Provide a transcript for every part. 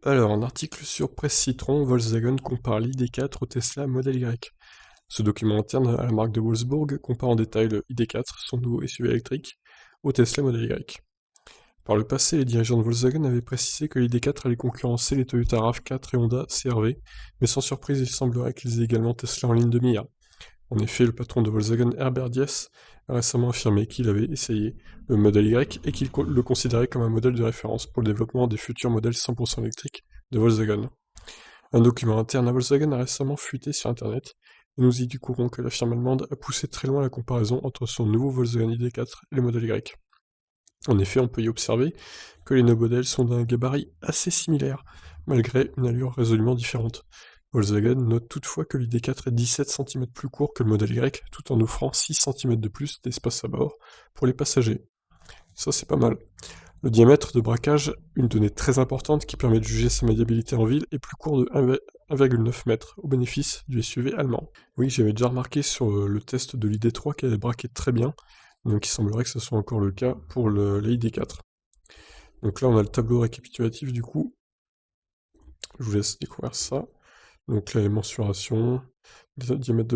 Alors, un article sur Presse Citron, Volkswagen compare l'ID4 au Tesla Model Y. Ce document interne à la marque de Wolfsburg compare en détail le ID4, son nouveau SUV électrique, au Tesla Model Y. Par le passé, les dirigeants de Volkswagen avaient précisé que l'ID4 allait concurrencer les Toyota RAV4 et Honda CR-V, mais sans surprise, il semblerait qu'ils aient également Tesla en ligne de mire. En effet, le patron de Volkswagen, Herbert Diess, a récemment affirmé qu'il avait essayé le Model Y et qu'il le considérait comme un modèle de référence pour le développement des futurs modèles 100% électriques de Volkswagen. Un document interne à Volkswagen a récemment fuité sur Internet, et nous y découvrons que la firme allemande a poussé très loin la comparaison entre son nouveau Volkswagen ID4 et le Model Y. En effet, on peut y observer que les deux modèles sont d'un gabarit assez similaire, malgré une allure résolument différente. Volkswagen note toutefois que l'ID4 est 17 cm plus court que le Model Y, tout en offrant 6 cm de plus d'espace à bord pour les passagers. Ça, c'est pas mal. Le diamètre de braquage, une donnée très importante qui permet de juger sa maniabilité en ville, est plus court de 1,9 m, au bénéfice du SUV allemand. Oui, j'avais déjà remarqué sur le test de l'ID3 qu'elle avait braqué très bien, donc il semblerait que ce soit encore le cas pour la ID4. Donc là, on a le tableau récapitulatif du coup. Je vous laisse découvrir ça. Donc là, les mensurations, le diamètre de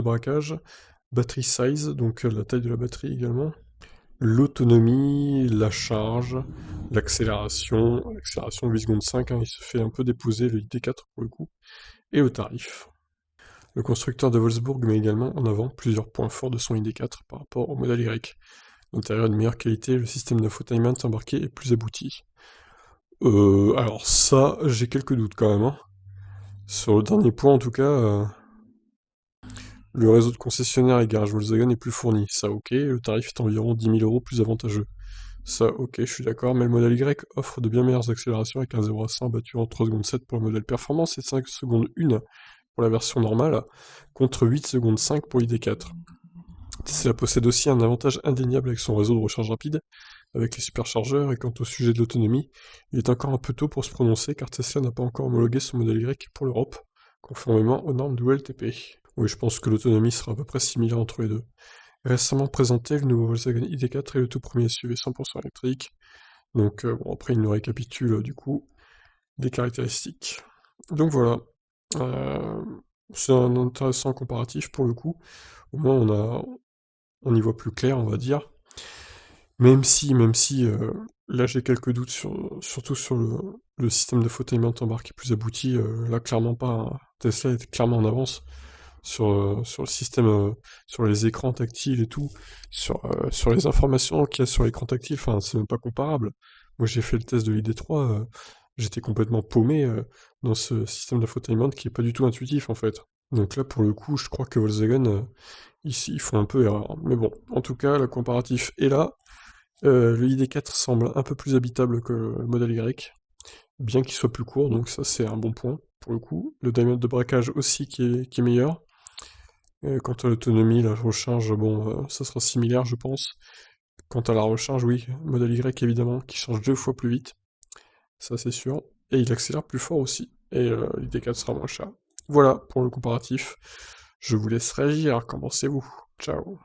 braquage, battery size, donc la taille de la batterie également, l'autonomie, la charge, l'accélération 8 secondes 5, hein, il se fait un peu déposer le ID4 pour le coup, et le tarif. Le constructeur de Wolfsburg met également en avant plusieurs points forts de son ID4 par rapport au modèle Y. L'intérieur est de meilleure qualité, le système d'infotainment embarqué est plus abouti. Alors ça, j'ai quelques doutes quand même, hein. Sur le dernier point en tout cas, le réseau de concessionnaires et garages Volkswagen est plus fourni. Ça ok, le tarif est environ 10 000 € plus avantageux. Ça ok, je suis d'accord, mais le modèle Y offre de bien meilleures accélérations avec un 0 à 100 battu en 3 secondes 7 pour le modèle performance et 5 secondes 1 pour la version normale, contre 8 secondes 5 pour l'ID4. Tesla possède aussi un avantage indéniable avec son réseau de recharge rapide, avec les superchargeurs, et quant au sujet de l'autonomie, il est encore un peu tôt pour se prononcer car Tesla n'a pas encore homologué son modèle Y pour l'Europe, conformément aux normes du WLTP. Oui, je pense que l'autonomie sera à peu près similaire entre les deux. Récemment présenté, le nouveau Volkswagen ID4 est le tout premier SUV 100% électrique, donc bon, après il nous récapitule du coup des caractéristiques. Donc voilà, euh, c'est un intéressant comparatif pour le coup, au moins on y voit plus clair on va dire. Même si là j'ai quelques doutes surtout sur le système d'infotainment embarqué plus abouti, là clairement pas, hein. Tesla est clairement en avance sur le système, sur les écrans tactiles et tout, sur les informations qu'il y a sur l'écran tactile, enfin c'est même pas comparable. Moi j'ai fait le test de l'ID3, j'étais complètement paumé dans ce système d'infotainment qui est pas du tout intuitif en fait. Donc là pour le coup je crois que Volkswagen, ici ils font un peu erreur. Mais bon, en tout cas le comparatif est là. Le ID4 semble un peu plus habitable que le modèle Y, bien qu'il soit plus court, donc ça c'est un bon point pour le coup. Le diamètre de braquage aussi qui est meilleur. Quant à l'autonomie, la recharge, bon, ça sera similaire je pense. Quant à la recharge, oui, modèle Y évidemment, qui charge 2 fois plus vite, ça c'est sûr. Et il accélère plus fort aussi, et l'ID4 sera moins cher. Voilà pour le comparatif. Je vous laisse réagir, qu'en pensez-vous? Ciao.